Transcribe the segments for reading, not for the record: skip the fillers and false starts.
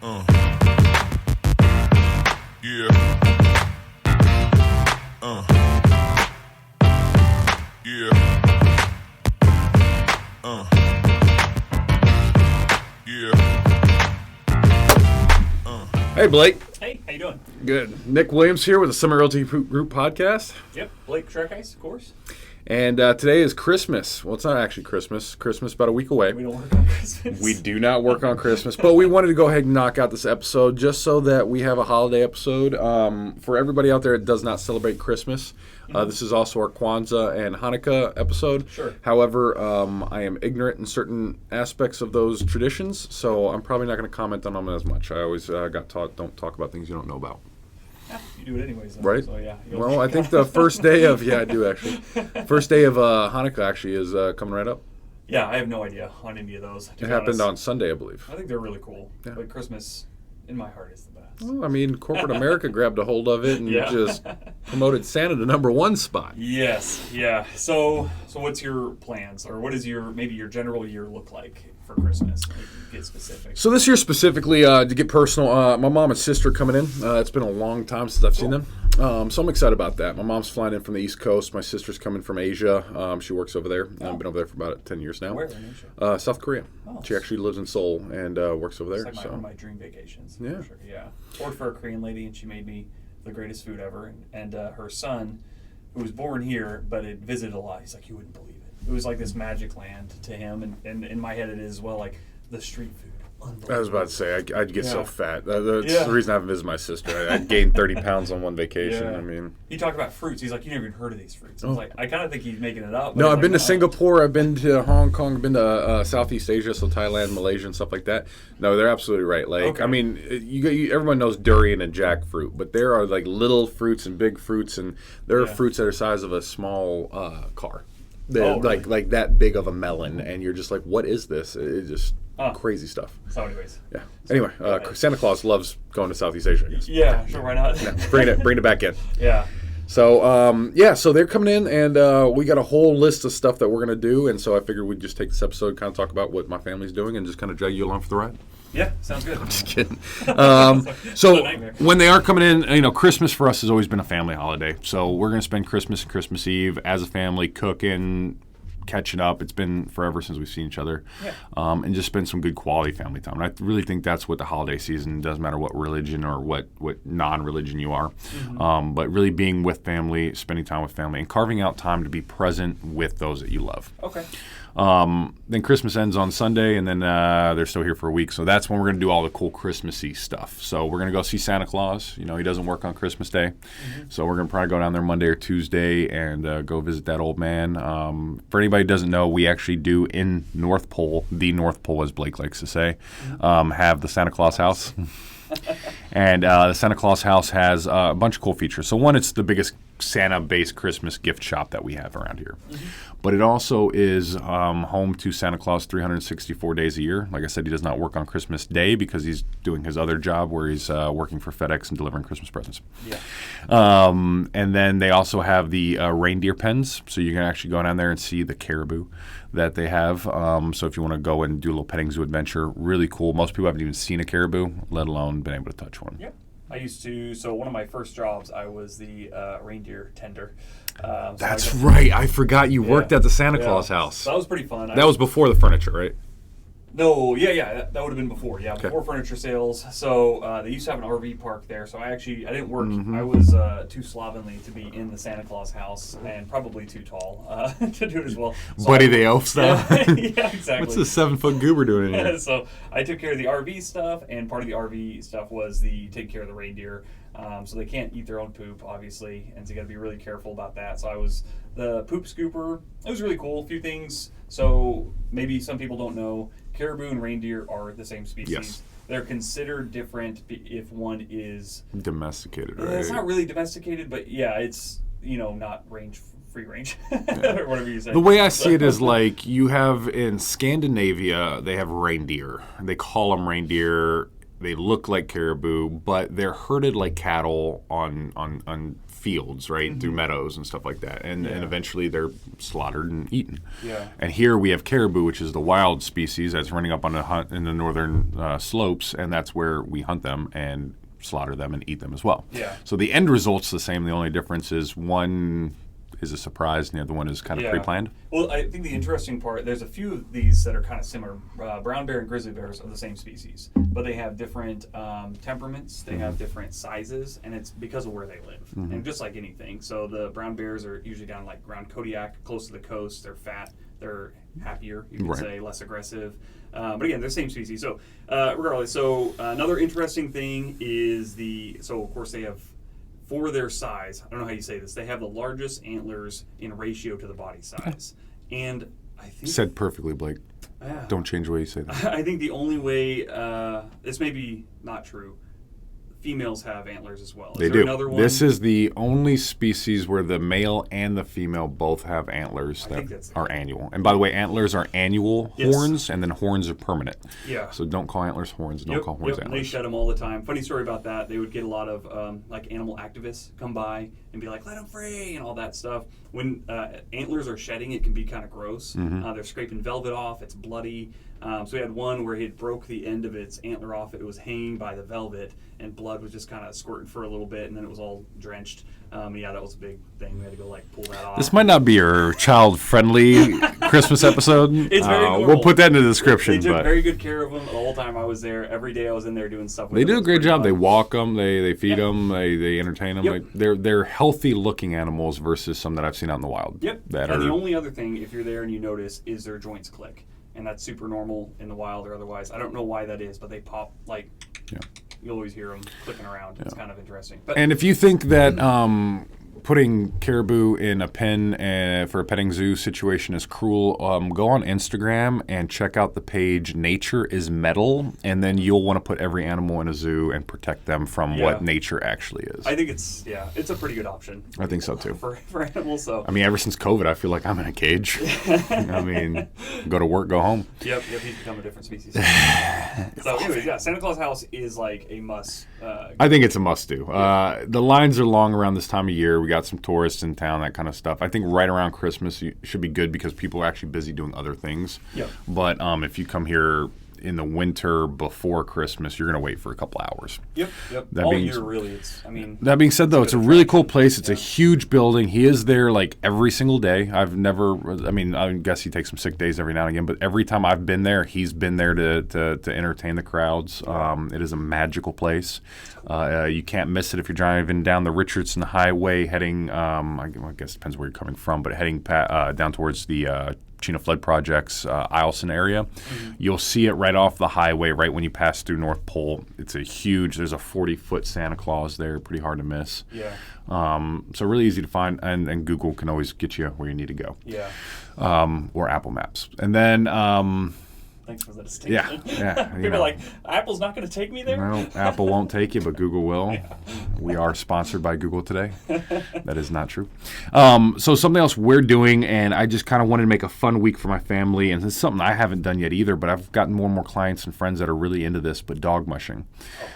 Yeah. Yeah. Hey, Blake. Hey, how you doing? Good. Nic Williams here with the Summit Realty Group podcast. Yep, Blake Shrek Ice, of course. And today is Christmas. Well, it's not actually Christmas. Christmas about a week away. We don't work on Christmas. We do not work on Christmas, but we wanted to go ahead and knock out this episode just so that we have a holiday episode. For everybody out there that does not celebrate Christmas, this is also our Kwanzaa and Hanukkah episode. Sure. However, I am ignorant in certain aspects of those traditions, so I'm probably not going to comment on them as much. I always got taught don't talk about things you don't know about. Yeah, you do it anyways. Though. Right? So, yeah, Well, I think the first day of, I do actually. First day of Hanukkah actually is coming right up. Yeah, I have no idea on any of those. It happened on Sunday, I believe. I think they're really cool. Yeah. But Christmas, in my heart, is the best. Well, I mean, corporate America grabbed a hold of it and Yeah. just promoted Santa to #1 spot. Yes, yeah. So what's your plans, or what is maybe your general year look like for Christmas? Get specific. So this year specifically, to get personal, my mom and sister coming in. It's been a long time since I've seen them. So I'm excited about that. My mom's flying in from the East Coast. My sister's coming from Asia. She works over there. I've been over there for about 10 years now. Where in Asia? South Korea. Oh, she actually lives in Seoul and works over there. It's like one of my dream vacations. Yeah. For sure. Yeah. Worked for a Korean lady, and she made me the greatest food ever. And her son, who was born here but had visited a lot, he's like, you wouldn't believe it. It was like this magic land to him, and in my head it is as well, like the street food. I was about to say, I'd get so fat. That's the reason I haven't visited my sister. I'd gained 30 pounds on one vacation. Yeah. I mean, he talked about fruits. He's like, you never even heard of these fruits. I was like, I kind of think he's making it up. No, I've been to Singapore. I've been to Hong Kong. I've been to Southeast Asia, so Thailand, Malaysia, and stuff like that. No, they're absolutely right. Like, Okay. I mean, everyone knows durian and jackfruit, but there are like little fruits and big fruits, and there are fruits that are the size of a small car. They're really? like that big of a melon, and you're just like, what is this? It's just crazy stuff. So anyways. Yeah. Anyway, Santa Claus loves going to Southeast Asia, I guess. Yeah, sure, why not? Yeah, bring it back in. Yeah. So, so they're coming in, and we got a whole list of stuff that we're going to do, and so I figured we'd just take this episode and kind of talk about what my family's doing and just kind of drag you along for the ride. Yeah, sounds good. I'm just kidding. So when they are coming in, Christmas for us has always been a family holiday. So we're going to spend Christmas and Christmas Eve as a family cooking, catching up. It's been forever since we've seen each other, and just spend some good quality family time. And I really think that's what the holiday season, doesn't matter what religion or what non-religion you are, but really being with family, spending time with family, and carving out time to be present with those that you love. Okay. Then Christmas ends on Sunday, and then they're still here for a week. So that's when we're going to do all the cool Christmassy stuff. So we're going to go see Santa Claus. He doesn't work on Christmas Day. So we're going to probably go down there Monday or Tuesday and go visit that old man. For anybody who doesn't know, we actually do in North Pole, the North Pole as Blake likes to say, have the Santa Claus house. And the Santa Claus house has a bunch of cool features. So one, it's the biggest Santa-based Christmas gift shop that we have around here. But it also is home to Santa Claus 364 days a year. Like I said, he does not work on Christmas Day because he's doing his other job where he's working for FedEx and delivering Christmas presents. Yeah. And then they also have the reindeer pens, so you can actually go down there and see the caribou that they have. So if you want to go and do a little petting zoo adventure, really cool. Most people haven't even seen a caribou, let alone been able to touch one. Yep. I used to, so one of my first jobs, I was the reindeer tender. That's right. I forgot you worked at the Santa Claus house. So that was pretty fun. That was before the furniture, right? No, that would have been before. Yeah, before furniture sales. So they used to have an RV park there. So I didn't work. I was too slovenly to be in the Santa Claus house, and probably too tall to do it as well. So Buddy the Elf stuff. Yeah, exactly. What's this 7-foot goober doing in here? So I took care of the RV stuff, and part of the RV stuff was take care of the reindeer. So they can't eat their own poop, obviously, and so you got to be really careful about that. So I was the poop scooper. It was really cool. A few things. So maybe some people don't know, caribou and reindeer are the same species. Yes. They're considered different if one is domesticated, right? It's not really domesticated, but yeah, it's not free range or whatever you say. The way I see it is like you have in Scandinavia, they have reindeer. They call them reindeer. They look like caribou, but they're herded like cattle on fields, right, through meadows and stuff like that. And eventually they're slaughtered and eaten. Yeah. And here we have caribou, which is the wild species that's running up on the hunt in the northern slopes, and that's where we hunt them and slaughter them and eat them as well. Yeah. So the end result's the same. The only difference is one is a surprise and the other one is kind of pre-planned. Well, I think the interesting part, there's a few of these that are kind of similar. Brown bear and grizzly bears are the same species, but they have different temperaments, they have different sizes, and it's because of where they live. And just like anything, so the brown bears are usually down like around Kodiak, close to the coast, they're fat, they're happier, you could say, less aggressive. But again, they're the same species. So regardless, so another interesting thing is so of course they have, for their size, I don't know how you say this, they have the largest antlers in ratio to the body size. And I think... Said perfectly, Blake. Don't change the way you say that. I think the only way, this may be not true, females have antlers as well. They do. Another one? This is the only species where the male and the female both have antlers that are annual. And by the way, antlers are annual horns, and then horns are permanent. Yeah. So don't call antlers horns. Don't call horns antlers. They shed them all the time. Funny story about that. They would get a lot of like animal activists come by and be like, "Let them free," and all that stuff. When antlers are shedding, it can be kind of gross. They're scraping velvet off. It's bloody. So we had one where it broke the end of its antler off. It was hanging by the velvet, and blood was just kind of squirting for a little bit, and then it was all drenched. That was a big thing. We had to go pull that off. This might not be your child-friendly Christmas episode. It's very normal. We'll put that in the description. They took very good care of them the whole time I was there. Every day I was in there doing stuff with them. They do a great job. They walk them. They feed them. They entertain them. Yep. They're healthy-looking animals versus some that I've seen out in the wild. Yep. And the only other thing, if you're there and you notice, is their joints click. And that's super normal in the wild or otherwise. I don't know why that is, but they pop you'll always hear them clicking around. It's kind of interesting. And if you think that putting caribou in a pen for a petting zoo situation is cruel, go on Instagram and check out the page Nature is Metal, and then you'll want to put every animal in a zoo and protect them from what nature actually is. I think it's a pretty good option. I think so too. For animals. So I mean, ever since COVID, I feel like I'm in a cage. I mean, go to work, go home. Yep, he's become a different species. So anyways, Santa Claus house is like a must. I think it's a must do. The lines are long around this time of year. We got some tourists in town, that kind of stuff. I think right around Christmas should be good because people are actually busy doing other things. Yep. But if you come here in the winter before Christmas, you're going to wait for a couple hours. Yep. All year, really. That being said, though, it's a really cool place. It's a huge building. He is there like every single day. I guess he takes some sick days every now and again, but every time I've been there, he's been there to entertain the crowds. It is a magical place. You can't miss it if you're driving down the Richardson Highway heading, I guess it depends where you're coming from, but heading down towards the Chino Flood Project's Eielson area. You'll see it right off the highway right when you pass through North Pole. There's a 40-foot Santa Claus there, pretty hard to miss. Yeah. So really easy to find, and Google can always get you where you need to go. Yeah. Or Apple Maps. And then thanks for the distinction. Yeah. People are like, Apple's not going to take me there? No, Apple won't take you, but Google will. We are sponsored by Google today. That is not true. So something else we're doing, and I just kind of wanted to make a fun week for my family, and it's something I haven't done yet either, but I've gotten more and more clients and friends that are really into this, but dog mushing.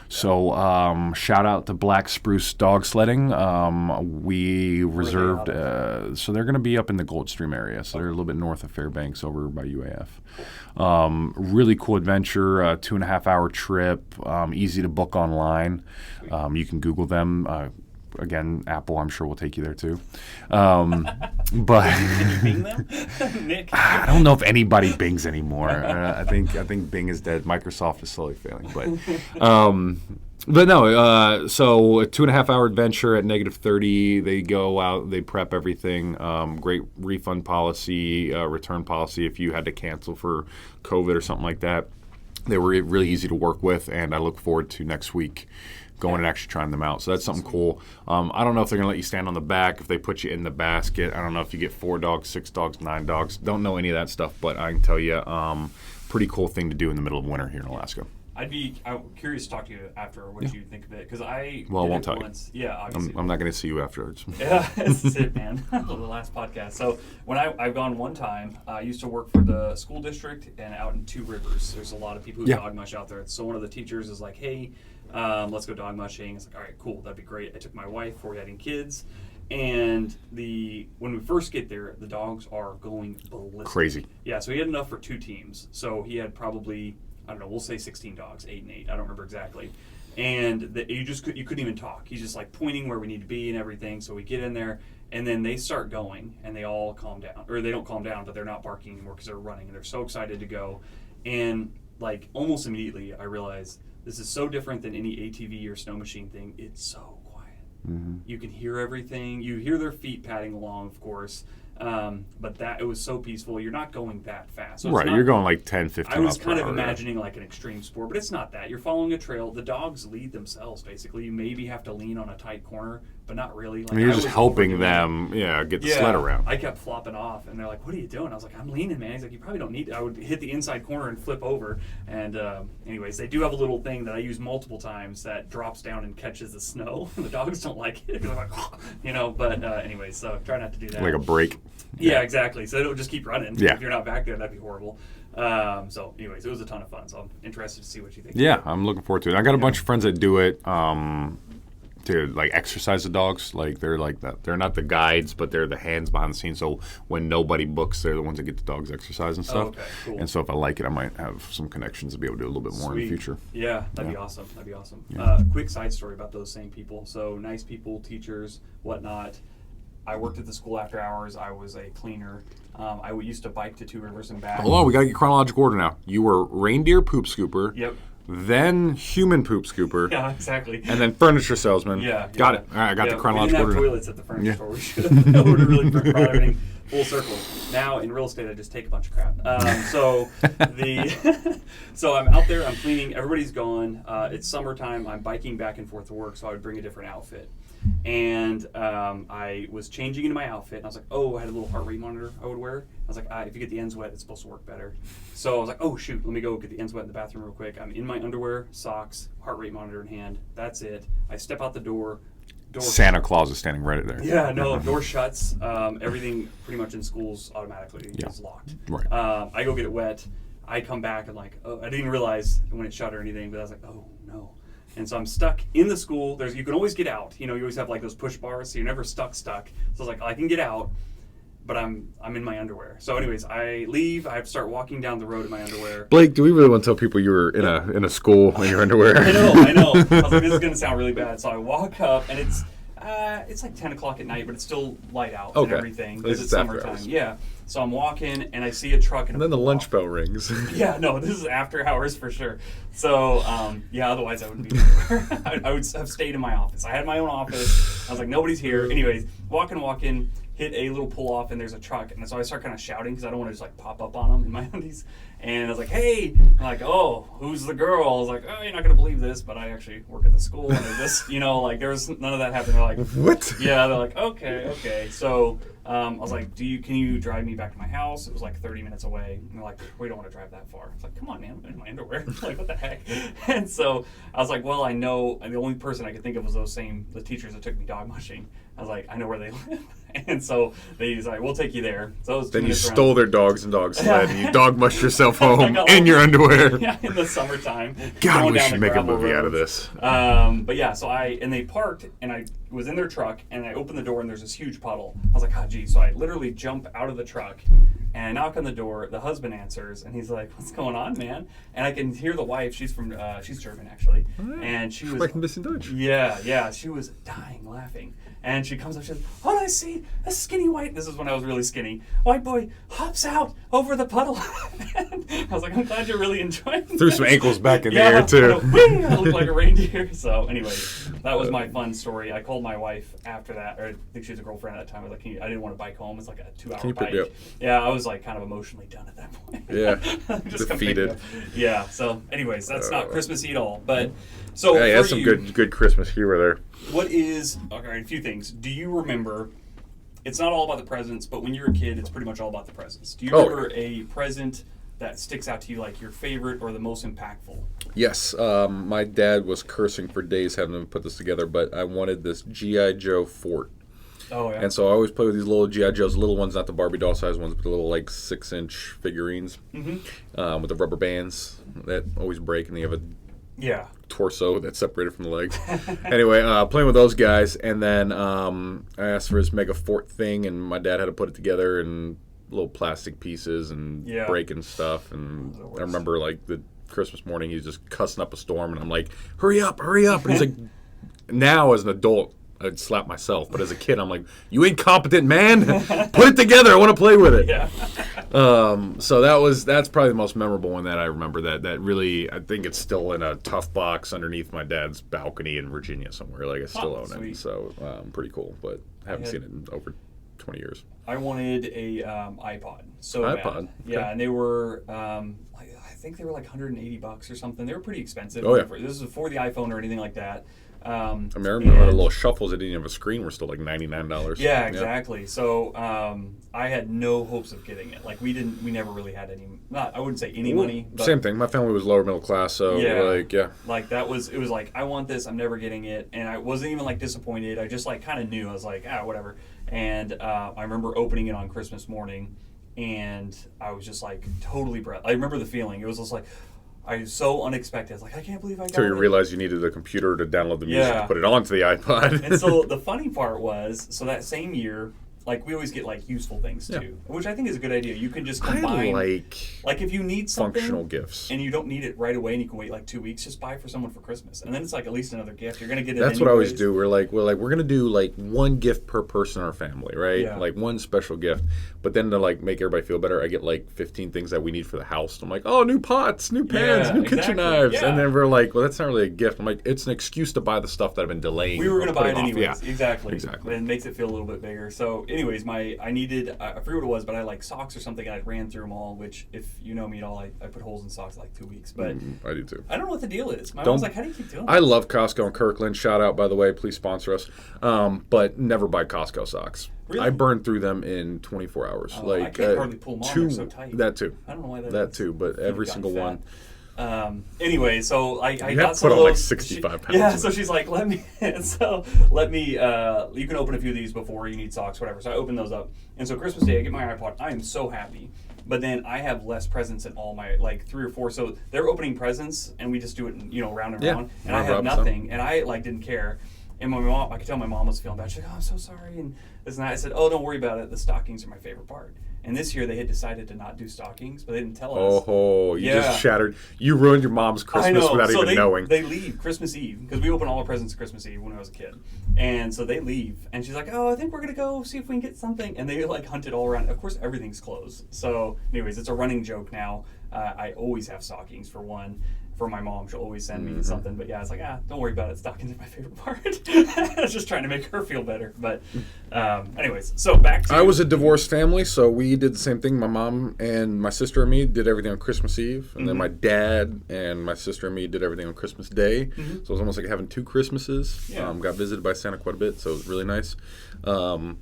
So shout out to Black Spruce Dog Sledding. We reserved, so they're going to be up in the Goldstream area, so they're a little bit north of Fairbanks over by UAF. Really cool adventure, 2.5 hour trip, easy to book online. You can Google them. Again, Apple, I'm sure will take you there too. But can you Bing them, Nick? I don't know if anybody Bings anymore. I think Bing is dead. Microsoft is slowly failing, But no, so a 2.5 hour adventure at -30. They go out, they prep everything. Great refund policy, return policy if you had to cancel for COVID or something like that. They were really easy to work with, and I look forward to next week going and actually trying them out. So that's something cool. I don't know if they're going to let you stand on the back, if they put you in the basket. I don't know if you get 4 dogs, 6 dogs, 9 dogs. Don't know any of that stuff, but I can tell you, pretty cool thing to do in the middle of winter here in Alaska. I'm curious to talk to you after what you think of it, because I Well, I did won't it tell you. once. Yeah, obviously. I'm not going to see you afterwards. Yeah, that's it, man. The last podcast. So when I've gone one time, I used to work for the school district and out in Two Rivers. There's a lot of people who dog mush out there. So one of the teachers is like, hey, let's go dog mushing. It's like, all right, cool, that'd be great. I took my wife before we had any kids. And when we first get there, the dogs are going ballistic. Crazy. Yeah, so he had enough for 2 teams. So he had probably, I don't know, we'll say 16 dogs, 8 and 8. I don't remember exactly. And you couldn't even talk. He's just like pointing where we need to be and everything. So we get in there, and then they start going, and they all calm down. Or they don't calm down, but they're not barking anymore because they're running, and they're so excited to go. And like almost immediately, I realized this is so different than any ATV or snow machine thing. It's so quiet. Mm-hmm. You can hear everything. You hear their feet padding along, of course. But it was so peaceful. You're not going that fast. So You're going like 10, 15 I was miles per kind of hour, imagining like an extreme sport, but it's not that. You're following a trail. The dogs lead themselves, basically. You maybe have to lean on a tight corner, but not really. Like, you're just helping them, get the sled around. I kept flopping off, and they're like, what are you doing? I was like, I'm leaning, man. He's like, you probably don't need to. I would hit the inside corner and flip over. And anyways, they do have a little thing that I use multiple times that drops down and catches the snow. The dogs don't like it. They're like, but anyways, so try not to do that. Like a brake. Yeah, exactly. So it'll just keep running. Yeah. If you're not back there, that'd be horrible. So anyways, it was a ton of fun. So I'm interested to see what you think. Yeah, I'm looking forward to it. I got a bunch of friends that do it to like exercise the dogs. Like they're like that. They're not the guides, but they're the hands behind the scenes. So when nobody books, they're the ones that get the dogs exercise and stuff. Oh, okay, cool. And so if I like it, I might have some connections to be able to do a little bit more in the future. Yeah, that'd be awesome. That'd be awesome. Yeah. Quick side story about those same people. So nice people, teachers, whatnot. I worked at the school after hours. I was a cleaner. I used to bike to Two Rivers and back. Hold on, we got to get chronological order now. You were reindeer poop scooper. Yep. Then human poop scooper. Yeah, exactly. And then furniture salesman. Yeah. Got it. All right, I got the chronological order. We didn't have toilets at the furniture store. We should have really brought everything full circle. Now in real estate, I just take a bunch of crap. So I'm out there. I'm cleaning. Everybody's gone. It's summertime. I'm biking back and forth to work, so I would bring a different outfit. And I was changing into my outfit, and I was like, oh, I had a little heart rate monitor I would wear. I was like, if you get the ends wet, it's supposed to work better. So I was like, oh, shoot, let me go get the ends wet in the bathroom real quick. I'm in my underwear, socks, heart rate monitor in hand. That's it. I step out the door. Santa Claus is standing right there. Yeah, no, door shuts. Everything pretty much in schools automatically is locked. Right. I go get it wet. I come back and like, oh, I didn't realize when it shut or anything, but I was like, oh, no. And so I'm stuck in the school. You can always get out. You always have like those push bars, so you're never stuck. So I was like, I can get out, but I'm in my underwear. So anyways, I leave. I start walking down the road in my underwear. Blake, do we really want to tell people you were in a school in your underwear? I know. I was like, this is gonna sound really bad. So I walk up, and it's like 10 o'clock at night, but it's still light out and everything because it's summertime. Yeah. So I'm walking, and I see a truck. And then the lunch bell rings. Yeah, no, this is after hours for sure. So, otherwise I wouldn't be there. I would have stayed in my office. I had my own office. I was like, nobody's here. Anyways, walking, hit a little pull off, and there's a truck. And so I start kind of shouting because I don't want to just like pop up on them in my undies. And I was like, hey, I'm like, oh, who's the girl? I was like, oh, you're not going to believe this, but I actually work at the school. And there was none of that happening. They're like, what? Yeah, they're like, okay. So I was like, can you drive me back to my house? It was like 30 minutes away. And they're like, we don't want to drive that far. I was like, come on, man, I'm in my underwear. Like, what the heck? And so I was like, well, I know, the only person I could think of was the teachers that took me dog mushing. I was like, I know where they live. And so they was like, we'll take you there. So then you stole their dogs and dog sled, and you dog mushed yourself home in your underwear. Yeah, in the summertime. God, we should make a movie out of this. But yeah, so they parked, and I was in their truck, and I opened the door, and there's this huge puddle. I was like, oh, geez. So I literally jump out of the truck, and I knock on the door. The husband answers, and he's like, what's going on, man? And I can hear the wife. She's German, actually. And she was... Yeah, she was dying laughing. And she comes up, she says, oh, I see a skinny white, this is when I was really skinny, white boy hops out over the puddle. I was like, I'm glad you're really enjoying this. Threw some ankles back in the air, too. I looked like a reindeer. So anyway, that was my fun story. I called my wife after that, or I think she was a girlfriend at that time. I was like, I didn't want to bike home. It's like a 2-hour bike. Yep. Yeah, I was like kind of emotionally done at that point. Yeah, just defeated. Yeah, so anyways, that's not Christmassy at all. But so hey, that's some good Christmas humor there. What is, okay, a few things. Do you remember, it's not all about the presents, but when you're a kid, it's pretty much all about the presents. Do you remember a present that sticks out to you, like your favorite or the most impactful? Yes, my dad was cursing for days having to put this together, but I wanted this G.I. Joe fort. Oh, yeah. And so I always play with these little G.I. Joes, little ones, not the Barbie doll size ones, but the little like 6-inch figurines with the rubber bands that always break, and they have a torso that's separated from the legs. Anyway, playing with those guys, and then I asked for this mega fort thing, and my dad had to put it together and little plastic pieces and breaking stuff. And I remember like the Christmas morning, he was just cussing up a storm, and I'm like, hurry up. And he's like, now as an adult, I'd slap myself, but as a kid, I'm like, "You incompetent man! Put it together. I want to play with it." Yeah. So that's probably the most memorable one that I remember. That really, I think it's still in a tough box underneath my dad's balcony in Virginia somewhere. Like I still own it, so pretty cool. But I haven't seen it in over 20 years. I wanted a iPod so bad. Okay. Yeah, and they were. I think they were like $180 or something. They were pretty expensive. Oh yeah. This is before the iPhone or anything like that. I remember the little shuffles that didn't have a screen were still like $99. Yeah, exactly. Yep. So I had no hopes of getting it. Like we never really had any. I wouldn't say any money. But same thing. My family was lower middle class, so Like it was like I want this. I'm never getting it, and I wasn't even like disappointed. I just like kind of knew. I was like whatever. And I remember opening it on Christmas morning, and I was just like totally I remember the feeling. It was just like. I was so unexpected. I was like, I can't believe I got it. So you realized you needed a computer to download the music to put it onto the iPod. And so the funny part was, so that same year, like we always get like useful things too, which I think is a good idea. You can just combine. Like if you need something, functional gifts, and you don't need it right away, and you can wait like 2 weeks, just buy it for someone for Christmas, and then it's like at least another gift. You're gonna get it. That's what I always do. We're gonna do like one gift per person in our family, right? Yeah. Like one special gift. But then to like make everybody feel better, I get like 15 things that we need for the house. I'm like, oh, new pots, new pans, new kitchen knives, and then we're like, well, that's not really a gift. I'm like, it's an excuse to buy the stuff that I've been delaying. We were gonna buy it anyways. Yeah. Exactly. And it makes it feel a little bit bigger. So, anyways, I needed, I forget what it was, but I like socks or something, and I ran through them all, which if you know me at all, I put holes in socks like 2 weeks. But I do too. I don't know what the deal is. My mom's like, how do you keep doing that? I love Costco and Kirkland. Shout out, by the way. Please sponsor us. But never buy Costco socks. Really? I burned through them in 24 hours. I can't hardly pull them on. They're so tight. That too. I don't know why that is. That too, but every single one. Anyway, so I got some of those. Like 65 pounds. Yeah, so she's like, let me, you can open a few of these before you need socks, whatever. So I opened those up. And so Christmas Day, I get my iPod. I am so happy. But then I have less presents in all my, like 3 or 4. So they're opening presents, and we just do it, round and round. And I have nothing. And I, didn't care. And my mom, I could tell my mom was feeling bad. She's like, oh, I'm so sorry. And this and that. I said, oh, don't worry about it. The stockings are my favorite part. And this year they had decided to not do stockings, but they didn't tell us. Oh, you just shattered. You ruined your mom's Christmas without even knowing. They leave Christmas Eve, because we open all our presents Christmas Eve when I was a kid. And so they leave. And she's like, oh, I think we're going to go see if we can get something. And they hunted all around. Of course, everything's closed. So anyways, it's a running joke now. I always have stockings for one. For my mom, she'll always send me something. But yeah, it's like, don't worry about it. Stockings are my favorite part. I was just trying to make her feel better. But anyways, so back to... I was a divorced family, so we did the same thing. My mom and my sister and me did everything on Christmas Eve. And then my dad and my sister and me did everything on Christmas Day. So it was almost like having 2 Christmases. Yeah. Got visited by Santa quite a bit, so it was really nice. So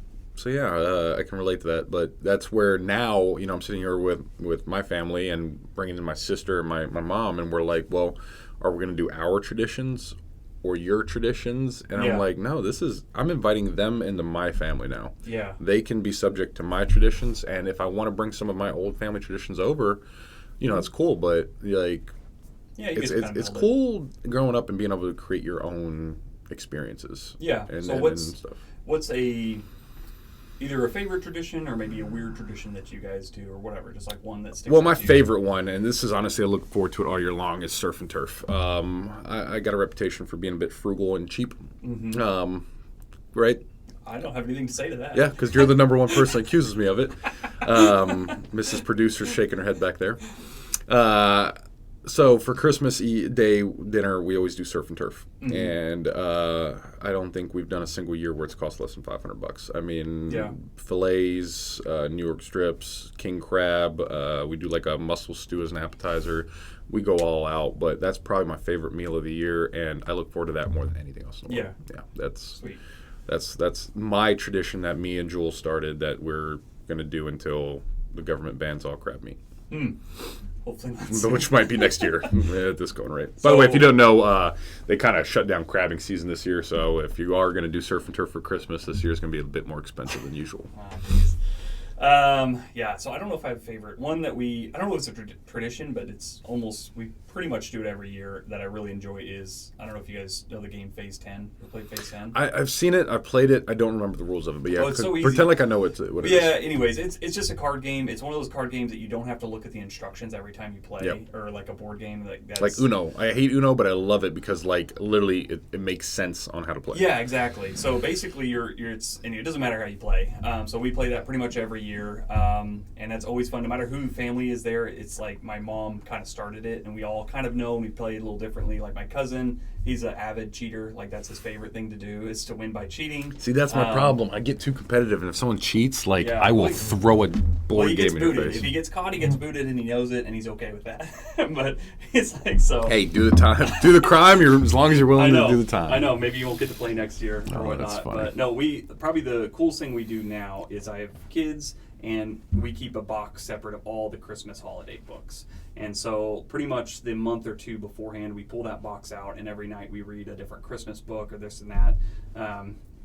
yeah, I can relate to that. But that's where now, I'm sitting here with my family and bringing in my sister and my mom, and we're like, well, are we going to do our traditions or your traditions? And I'm like, no, I'm inviting them into my family now. Yeah. They can be subject to my traditions, and if I want to bring some of my old family traditions over, it's cool. But it's cool growing up and being able to create your own experiences. Yeah. And stuff. What's either a favorite tradition or maybe a weird tradition that you guys do or whatever, just like one that sticks out. Well, my favorite one, and this is honestly, I look forward to it all year long, is surf and turf. I got a reputation for being a bit frugal and cheap. Right? I don't have anything to say to that. Yeah, because you're the number one person that accuses me of it. Mrs. Producer's shaking her head back there. So for Christmas Day dinner, we always do surf and turf, and I don't think we've done a single year where it's cost less than $500. I mean, fillets, New York strips, king crab. We do like a mussel stew as an appetizer. We go all out, but that's probably my favorite meal of the year, and I look forward to that more than anything else in the world. Yeah, that's sweet. That's my tradition that me and Jules started that we're gonna do until the government bans all crab meat. Hopefully not soon. Which might be next year at this going rate. By the way, if you don't know, they kind of shut down crabbing season this year. So if you are going to do surf and turf for Christmas, this year is going to be a bit more expensive than usual. Yeah, so I don't know if I have a favorite. One that I don't know if it's a tradition, but it's almost, we pretty much do it every year that I really enjoy is, I don't know if you guys know the game Phase 10. You played Phase 10? I've seen it. I've played it. I don't remember the rules of it. But yeah, it's so easy. Pretend like I know what it is. Yeah, anyways, it's just a card game. It's one of those card games that you don't have to look at the instructions every time you play. Yep. Or like a board game. That's, like Uno. I hate Uno, but I love it because like literally it makes sense on how to play. Yeah, exactly. So basically and it doesn't matter how you play. So we play that pretty much every year. And that's always fun. No matter who family is there, it's like my mom kind of started it, and we all kind of know, and we play it a little differently. Like my cousin, he's an avid cheater. Like that's his favorite thing to do is to win by cheating. See, that's my problem. I get too competitive, and if someone cheats, like I will throw a board game in your face. If he gets caught, he gets booted, and he knows it, and he's okay with that. But it's like so. Hey, do the time, do the crime. As long as you're willing to do the time. I know. Maybe you won't get to play next year or whatnot. That's funny. But no, probably the coolest thing we do now is I have kids. And we keep a box separate of all the Christmas holiday books. And so pretty much the month or two beforehand, we pull that box out, and every night we read a different Christmas book or this and that.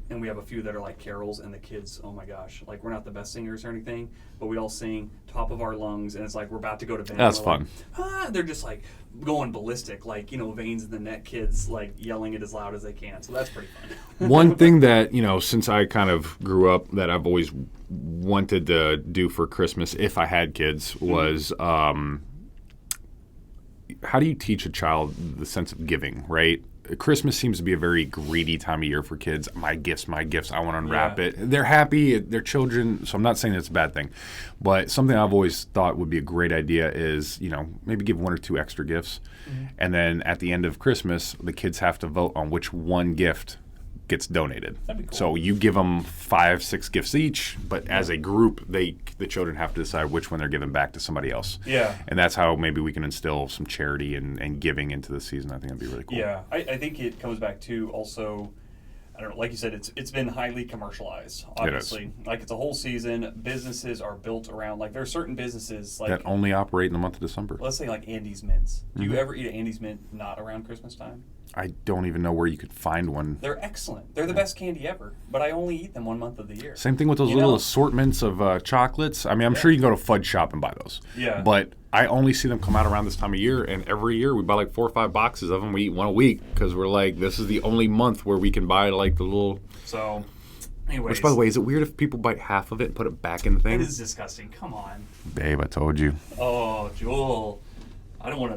And we have a few that are like carols, and the kids, oh my gosh, like we're not the best singers or anything, but we all sing top of our lungs, and it's like we're about to go to bed. That's fun. Like, they're just like going ballistic, like, veins in the neck kids, like yelling it as loud as they can. So that's pretty fun. One thing that, since I kind of grew up that I've always wanted to do for Christmas if I had kids was how do you teach a child the sense of giving, right? Christmas seems to be a very greedy time of year for kids. My gifts, I want to unwrap it. They're happy, they're children, so I'm not saying it's a bad thing. But something I've always thought would be a great idea is, maybe give 1 or 2 extra gifts. Mm-hmm. And then at the end of Christmas, the kids have to vote on which one gift gets donated. That'd be cool. So you give them 5, 6 gifts each, but as a group, the children have to decide which one they're giving back to somebody else. Yeah. And that's how maybe we can instill some charity and giving into the season. I think that'd be really cool. Yeah, I think it comes back to also, I don't know, like you said, it's been highly commercialized, obviously. Like it's a whole season. Businesses are built around, like there are certain businesses like that only operate in the month of December. Let's say like Andy's Mints. Do you ever eat an Andy's Mint not around Christmas time? I don't even know where you could find one. They're excellent. They're the best candy ever, but I only eat them 1 month of the year. Same thing with those little assortments of chocolates. I mean, I'm sure you can go to Fudge Shop and buy those. Yeah. But I only see them come out around this time of year, and every year we buy like 4 or 5 boxes of them. We eat one a week because we're like, this is the only month where we can buy like the little... So, anyways. Which, by the way, is it weird if people bite half of it and put it back in the thing? It is disgusting. Come on. Babe, I told you. Oh, Jewel. I don't want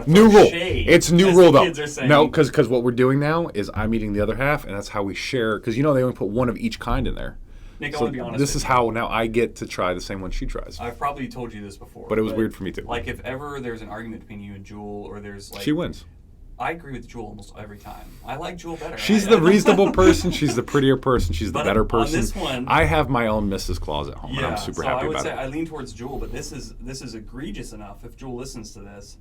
to. New rule. Shade, It's new rule though. Kids are saying. No, because what we're doing now is I'm eating the other half, and that's how we share. Because they only put one of each kind in there. Nick, so I want to be honest. This is how now I get to try the same one she tries. I've probably told you this before, but it was weird for me too. Like if ever there's an argument between you and Jewel, or there's like she wins. I agree with Jewel almost every time. I like Jewel better. She's the reasonable person. She's the prettier person. She's the better person. On this one, I have my own Mrs. Claus at home, and I'm super happy about it. I would say I lean towards Jewel, but this is egregious enough. If Jewel listens to this,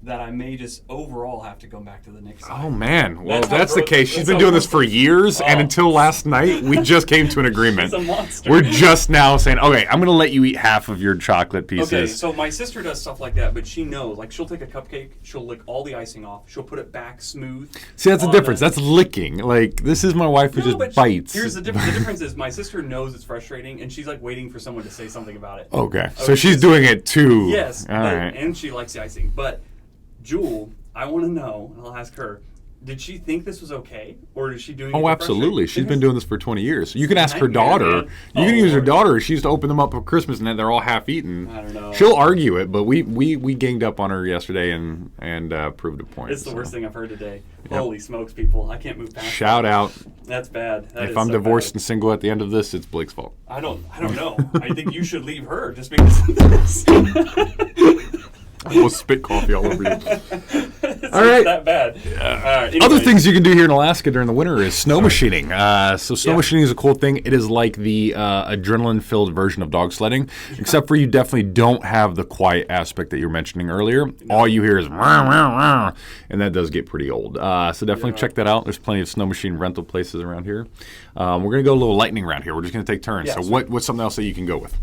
that I may just overall have to go back to the Nic side. Oh man, well if that's the case. She's been doing this for years, and until last night, we just came to an agreement. She's a monster. We're just now saying, okay, I'm going to let you eat half of your chocolate pieces. Okay, so my sister does stuff like that, but she knows. Like she'll take a cupcake, she'll lick all the icing off, she'll put it back smooth. See, that's the difference. That's licking. Like this is my wife who just bites. Here's the difference. The difference is my sister knows it's frustrating, and she's like waiting for someone to say something about it. Okay, so she's doing it too. Yes, all right. And she likes the icing, but. Jewel, I want to know, and I'll ask her, did she think this was okay? Or is she doing it? Oh, absolutely. She's been doing this for 20 years. You can ask her daughter. You can use her daughter. She used to open them up for Christmas, and then they're all half-eaten. I don't know. She'll argue it, but we ganged up on her yesterday and proved a point. It's the worst thing I've heard today. Yep. Holy smokes, people. I can't move past Shout out. That's bad. If I'm divorced and single at the end of this, it's Blake's fault. I don't know. I think you should leave her just because of this. I almost spit coffee all over you. All right. That bad. Yeah. Other things you can do here in Alaska during the winter is snow machining. So snow machining is a cool thing. It is like the adrenaline-filled version of dog sledding, except for you definitely don't have the quiet aspect that you were mentioning earlier. No. All you hear is wah, wah, wah, and that does get pretty old. So definitely check that out. There's plenty of snow machine rental places around here. We're going to go a little lightning round here. We're just going to take turns. So what's something else that you can go with?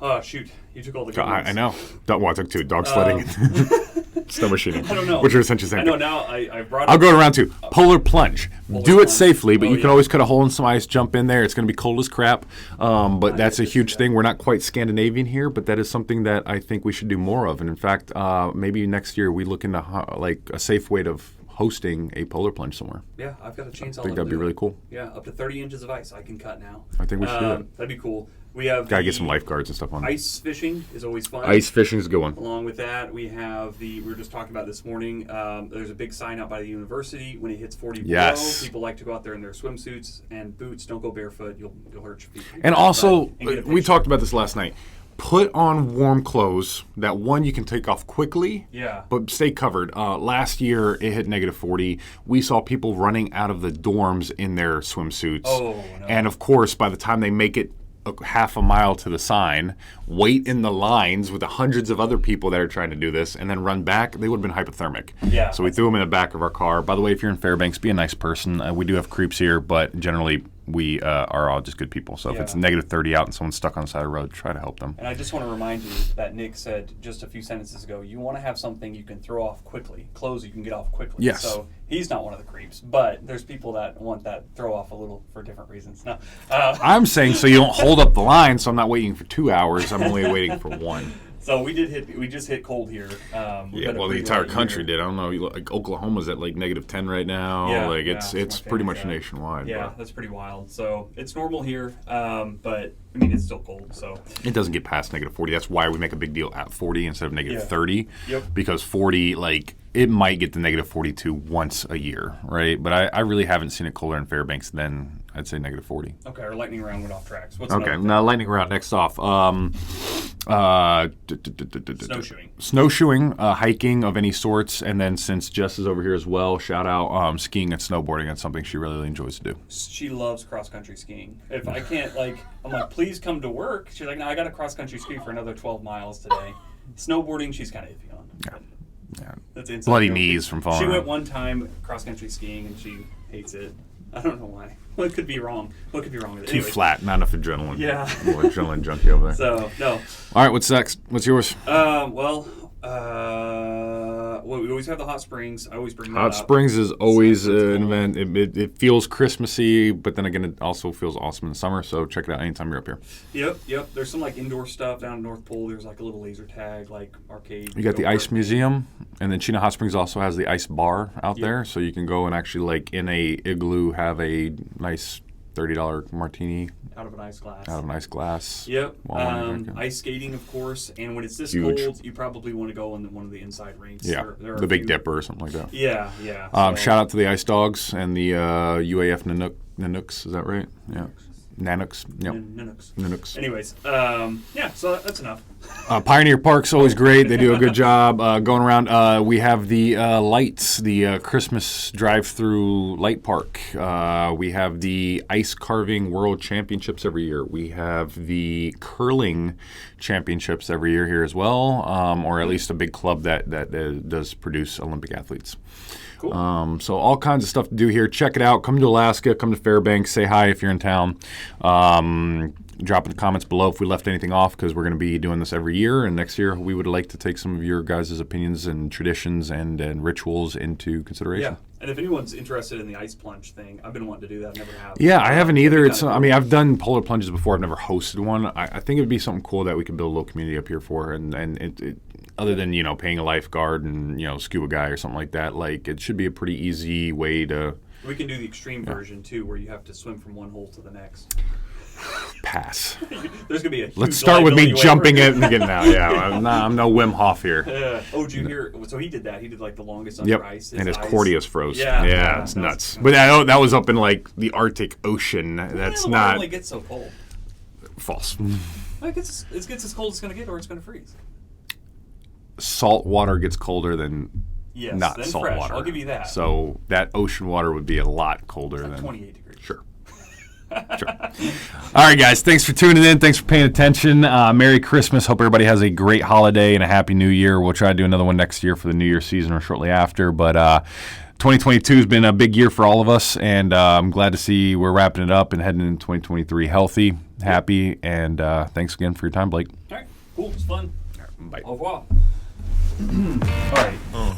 Oh, shoot. You took all the good I ones. know. Well, I took 2. Dog sledding and snow machining. I don't know. Which are essentially the I same know thing. now I brought I'll up- go to round 2. Polar plunge. Polar Do it plunge. safely, but Oh, you can yeah. always cut a hole in some ice, jump in there. It's going to be cold as crap. But that's a get to huge see thing. We're not quite Scandinavian here, but that is something that I think we should do more of. And in fact, maybe next year we look into like a safe way of hosting a polar plunge somewhere. Yeah, I've got a chainsaw. I think that'd be really cool. Yeah, up to 30 inches of ice I can cut now. I think we should do it. That'd be cool. We have Gotta get some lifeguards and stuff on. Ice fishing is always fun. Ice fishing is a good one. Along with that, we have we were just talking about this morning. There's a big sign out by the university. When it hits 40 Yes. below, people like to go out there in their swimsuits and boots. Don't go barefoot. You'll hurt your feet. And also, And get a we picture. talked about this last night. Put on warm clothes. That one you can take off quickly. Yeah. But stay covered. Last year, it hit negative 40. We saw people running out of the dorms in their swimsuits. Oh, no. And of course, by the time they make it half a mile to the sign, wait in the lines with the hundreds of other people that are trying to do this, and then run back, they would have been hypothermic. Yeah. So we threw them in the back of our car. By the way, if you're in Fairbanks, be a nice person. We do have creeps here, but generally we are all just good people. So if it's Yeah. negative 30 out and someone's stuck on the side of the road, try to help them. And I just want to remind you that Nick said just a few sentences ago, you want to have something you can throw off quickly, clothes you can get off quickly. Yes. So he's not one of the creeps, but there's people that want that throw off a little for different reasons. No. I'm saying so you don't hold up the line, so I'm not waiting for 2 hours. I'm only waiting for 1. So we just hit cold here. Yeah, well, the entire country did. I don't know. Like Oklahoma's at like negative 10 right now. Yeah, like yeah, it's my pretty much family's nationwide. Yeah, but that's pretty wild. So it's normal here, but I mean it's still cold. So it doesn't get past negative 40. That's why we make a big deal at 40 instead of negative Yeah. 30. Yep. Because 40, like, it might get to negative 42 once a year, right? But I really haven't seen it colder in Fairbanks than I'd say negative 40. okay, our lightning round went off tracks. What's Okay, another thing? now lightning round. Next off, Snowshoeing. snowshoeing, hiking of any sorts, and then since Jess is over here as well, shout out skiing and snowboarding. That's something she really enjoys to do. She loves cross country skiing. If I can't, I'm like, please come to work. She's like, no, I got to cross country ski for another 12 miles today. Snowboarding, she's kind of iffy on. Yeah. Yeah. That's inside Bloody joke. knees from falling She went around. one time cross country skiing and she hates it. I don't know why. What could be wrong? What could be wrong with it? Too Anyways, flat, not enough adrenaline. Yeah. Little adrenaline junkie over there. So no. All right, what's next? What's yours? Well, we always have the hot springs. I always bring that Hot up. Springs is always That's an cool. event. It feels Christmassy, but then again, it also feels awesome in the summer. So check it out anytime you're up here. Yep. There's some like indoor stuff down in North Pole. There's like a little laser tag, like arcade. You got the go-kart Ice thing. Museum, and then Chena Hot Springs also has the ice bar out there, so you can go and actually, like, in a igloo, have a nice $30 martini Out of an ice glass. out of an ice glass. Yep. while you're drinking. Ice skating, of course. And when it's this Huge. cold, you probably want to go in one of the inside rinks. Yeah, There are the a Big few- Dipper or something like that. Yeah. So- Shout out to the Ice Dogs and the UAF Nanooks. Is that right? Yeah. Nanooks. Yep. Ninooks. Nanooks. Anyways, yeah, so that's enough. Pioneer Park's always great. They do a good job going around. We have the lights, the Christmas drive-through light park. We have the ice carving world championships every year. We have the curling championships every year here as well, or at least a big club that does produce Olympic athletes. Cool. So all kinds of stuff to do here. Check it out. Come to Alaska. Come to Fairbanks. Say hi if you're in town. Drop in the comments below if we left anything off, because we're going to be doing this every year. And next year, we would like to take some of your guys' opinions and traditions and rituals into consideration. Yeah, and if anyone's interested in the ice plunge thing, I've been wanting to do that. Never have. Yeah, I haven't either. It'd be It's. kinda I mean, cool. I've done polar plunges before. I've never hosted one. I think it'd be something cool that we could build a little community up here for. And it other than paying a lifeguard and scuba guy or something like that, like it should be a pretty easy way to We can do the extreme version too, where you have to swim from one hole to the next. pass. There's gonna be a huge Let's start with me liability jumping waiver. it and getting out. Yeah, I'm no Wim Hof here. Oh, did you hear? So he did that. He did like the longest Yep, under ice. and his eyes- corneas froze. Yeah, Yeah, it's that was- nuts. But that was up in like the Arctic Ocean. That's Well, not It only gets so cold. false. Like it gets as cold as it's gonna get, or it's gonna freeze. Salt water gets colder than Yes, not then salt fresh. water. I'll give you that. So that ocean water would be a lot colder Like than 28 degrees. Sure. Sure. All right, guys. Thanks for tuning in. Thanks for paying attention. Merry Christmas. Hope everybody has a great holiday and a Happy New Year. We'll try to do another one next year for the New Year season or shortly after. But 2022 has been a big year for all of us, and I'm glad to see we're wrapping it up and heading into 2023 healthy, happy, and thanks again for your time, Blake. All right, cool. It's fun. Bye. Au revoir. All right.